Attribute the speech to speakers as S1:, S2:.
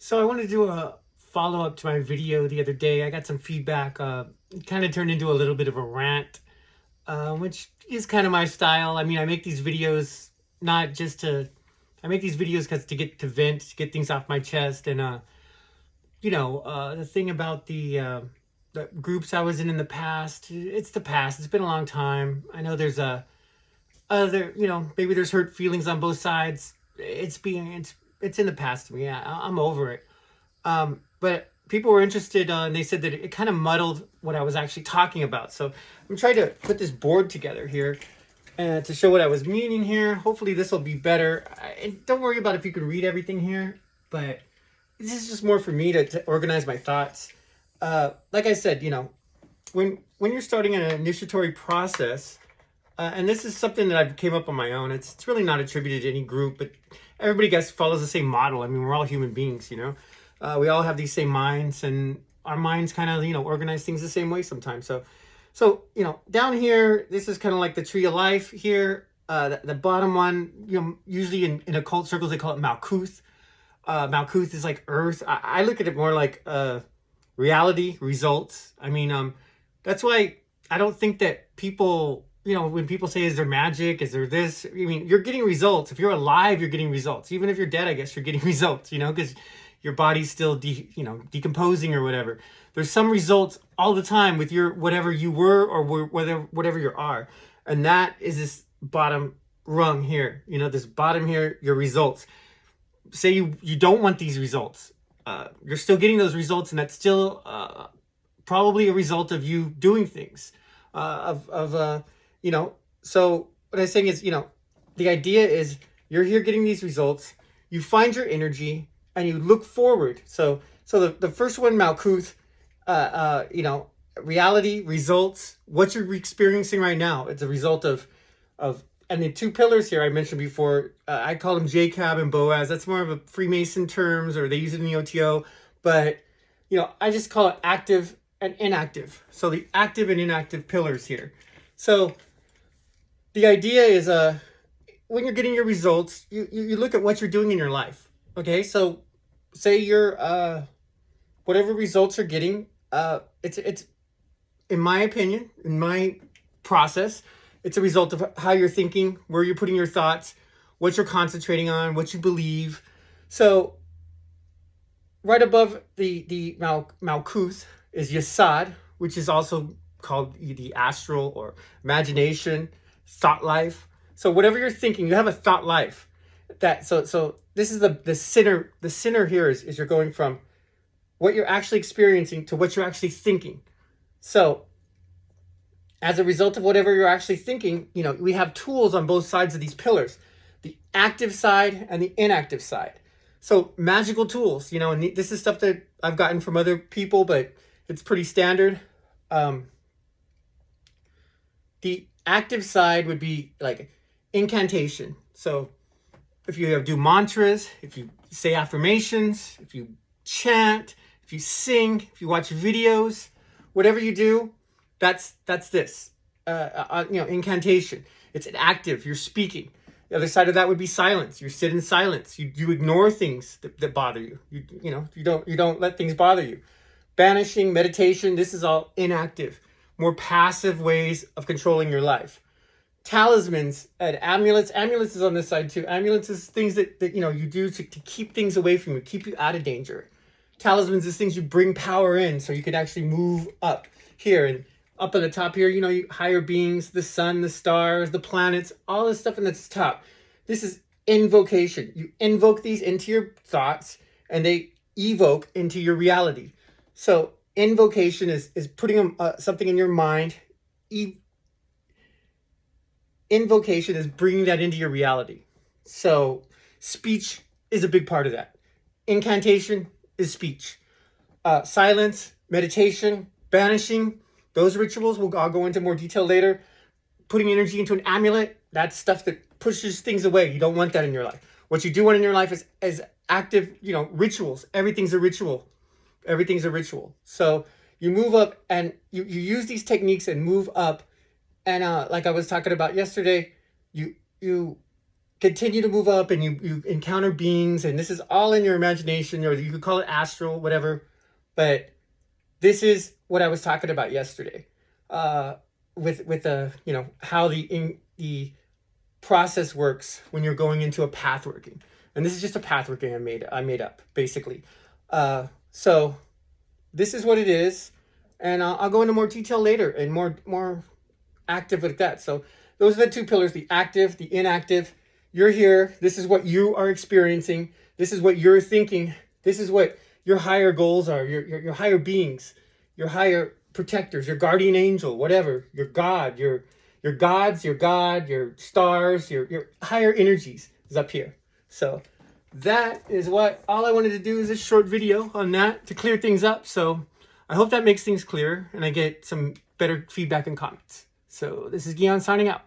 S1: So I wanted to do a follow-up to my video the other day. I got some feedback. It kind of turned into a little bit of a rant, which is kind of my style. I mean, I make these videos not just to, I make these videos because to get to vent, to get things off my chest. And, the thing about the groups I was in the past, it's the past. It's been a long time. I know there's maybe there's hurt feelings on both sides. It's in the past to me. I'm over it. But people were interested, and they said that it kind of muddled what I was actually talking about. So I'm trying to put this board together here to show what I was meaning here. Hopefully this will be better. And don't worry about if you can read everything here, but this is just more for me to organize my thoughts. Like I said, when you're starting an initiatory process, and this is something that I've came up on my own. It's really not attributed to any group, but everybody follows the same model. I mean, we're all human beings, we all have these same minds, and our minds kind of, organize things the same way sometimes. So down here, this is kind of like the tree of life here. The bottom one, usually in occult circles, they call it Malkuth. Malkuth is like earth. I look at it more like reality, results. I mean, that's why I don't think that people, when people say, is there magic? Is there this? I mean, you're getting results. If you're alive, you're getting results. Even if you're dead, I guess you're getting results, because your body's still, decomposing or whatever. There's some results all the time with your, whatever you were or whatever you are. And that is this bottom rung here, this bottom here, your results. Say you don't want these results. You're still getting those results, and that's still probably a result of you doing things. So what I'm saying is, the idea is you're here getting these results. You find your energy and you look forward. So the first one, Malkuth, reality, results, what you're experiencing right now. It's a result of, and the two pillars here I mentioned before, I call them Jacob and Boaz. That's more of a Freemason terms, or they use it in the OTO. But, I just call it active and inactive. So the active and inactive pillars here. So the idea is when you're getting your results, you look at what you're doing in your life. Okay, so say you're whatever results you're getting, it's in my opinion, in my process, it's a result of how you're thinking, where you're putting your thoughts, what you're concentrating on, what you believe. So right above the Malkuth is Yesod, which is also called the astral or imagination, thought life. So whatever you're thinking, you have a thought life. So this is the center. The center here is you're going from what you're actually experiencing to what you're actually thinking. So as a result of whatever you're actually thinking, we have tools on both sides of these pillars, the active side and the inactive side. So magical tools, and this is stuff that I've gotten from other people, but it's pretty standard. The active side would be like incantation. So if you do mantras, if you say affirmations, if you chant, if you sing, if you watch videos, whatever you do, that's this. Incantation. It's an active. You're speaking. The other side of that would be silence. You sit in silence. You ignore things that bother you. You don't let things bother you. Banishing, meditation. This is all inactive, more passive ways of controlling your life. Talismans and amulets. Amulets is on this side too. Amulets is things that you do to keep things away from you, keep you out of danger. Talismans is things you bring power in, so you can actually move up here and up on the top here. You higher beings, the sun, the stars, the planets, all this stuff in the top. This is invocation. You invoke these into your thoughts, and they evoke into your reality. So invocation is putting something in your mind. Invocation is bringing that into your reality. So speech is a big part of that. Incantation is speech. Silence, meditation, banishing, those rituals, I'll go into more detail later. Putting energy into an amulet, that's stuff that pushes things away. You don't want that in your life. What you do want in your life is active, rituals. Everything's a ritual. Everything's a ritual. So you move up and you use these techniques and move up. And like I was talking about yesterday, you continue to move up and you encounter beings, and this is all in your imagination, or you could call it astral, whatever. But this is what I was talking about yesterday, with the, you know, how the process works when you're going into a path working. And this is just a path working I made up, basically. So this is what it is, and I'll go into more detail later and more active with that. So those are the two pillars: the active, the inactive. You're here. This is what you are experiencing. This is what you're thinking. This is what your higher goals are. Your higher beings, your higher protectors, your guardian angel, whatever, your God, your gods, your God, your stars, your higher energies is up here. So that is what all I wanted to do is this short video on that to clear things up. So I hope that makes things clearer and I get some better feedback and comments. So this is Guion signing out.